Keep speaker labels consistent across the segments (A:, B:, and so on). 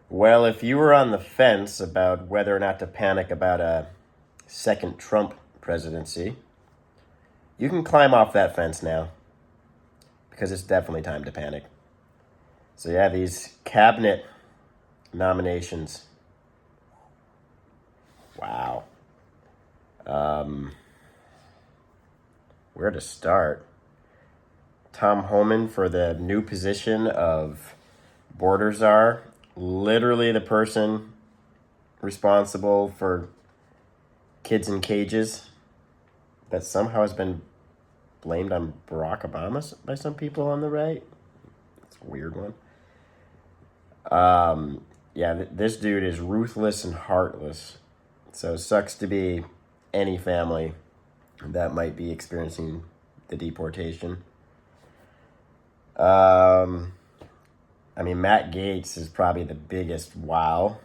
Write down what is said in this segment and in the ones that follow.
A: Well, if you were on the fence about whether or not to panic about a second Trump presidency, you can climb off that fence now because it's definitely time to panic. So, yeah, these cabinet nominations. Wow. Um, where to start? Tom Homan for the new position of border czar, literally the person responsible for kids in cages that somehow has been blamed on Barack Obama by some people on the right. It's a weird one. Yeah, this dude is ruthless and heartless. So it sucks to be any family that might be experiencing the deportation. I mean, Matt Gaetz is probably the biggest wow.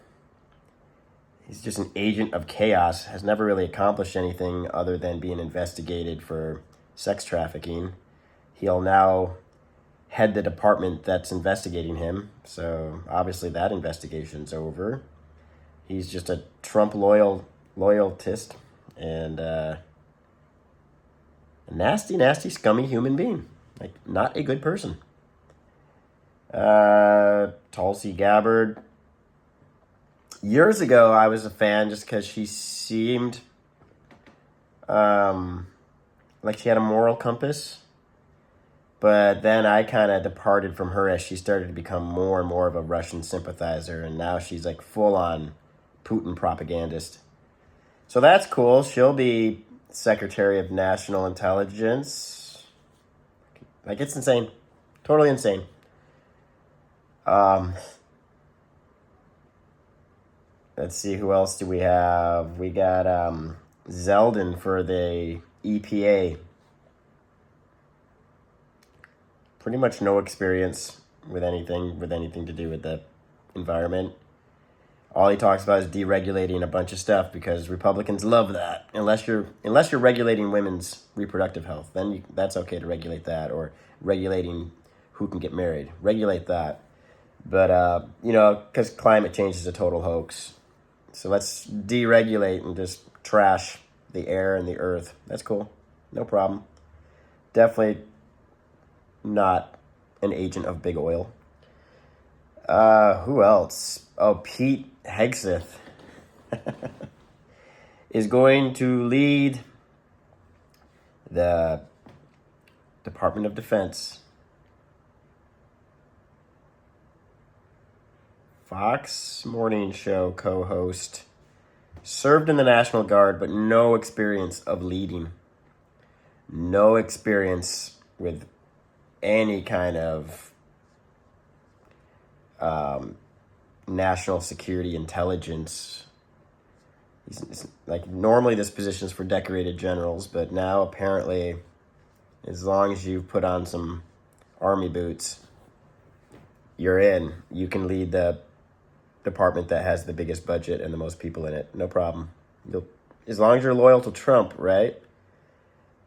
A: He's just an agent of chaos, has never really accomplished anything other than being investigated for sex trafficking. He'll now head the department that's investigating him, so obviously that investigation's over. He's just a Trump loyalist and a nasty, nasty, scummy human being. Like, not a good person. Tulsi Gabbard. Years ago, I was a fan just because she seemed like she had a moral compass. But then I kind of departed from her as she started to become more and more of a Russian sympathizer. And now she's like full-on Putin propagandist. So that's cool. She'll be Secretary of National Intelligence. Like, it's insane. Totally insane. Let's see, who else do we have? We got Zeldin for the EPA. Pretty much no experience with anything to do with the environment. All he talks about is deregulating a bunch of stuff because Republicans love that. Unless you're regulating women's reproductive health, then that's okay to regulate that, or regulating who can get married. Regulate that. But because climate change is a total hoax. So let's deregulate and just trash the air and the earth. That's cool. No problem. Definitely not an agent of big oil. Who else? Oh, Pete Hegseth is going to lead the Department of Defense. Fox Morning Show co-host. Served in the National Guard, but no experience of leading. No experience with any kind of national security intelligence. He's like, normally this position is for decorated generals, but now apparently, as long as you put on some army boots, you're in. You can lead the department that has the biggest budget and the most people in it. No problem. As long as you're loyal to Trump, right?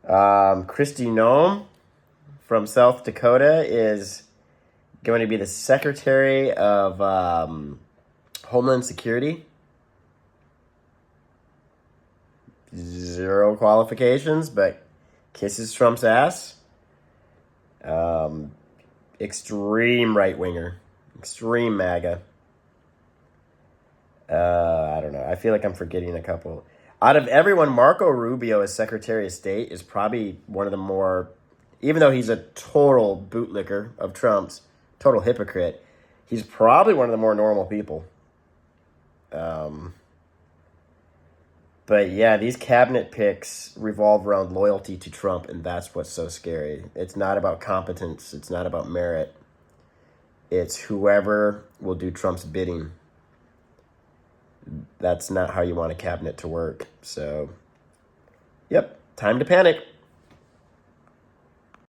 A: Kristi Noem from South Dakota is going to be the Secretary of Homeland Security. Zero qualifications, but kisses Trump's ass. Extreme right-winger. Extreme MAGA. I don't know. I feel like I'm forgetting a couple. Out of everyone, Marco Rubio as Secretary of State is probably one of the more, even though he's a total bootlicker of Trump's, total hypocrite, he's probably one of the more normal people. But yeah, these cabinet picks revolve around loyalty to Trump, and that's what's so scary. It's not about competence. It's not about merit. It's whoever will do Trump's bidding. That's not how you want a cabinet to work. So, yep, time to panic.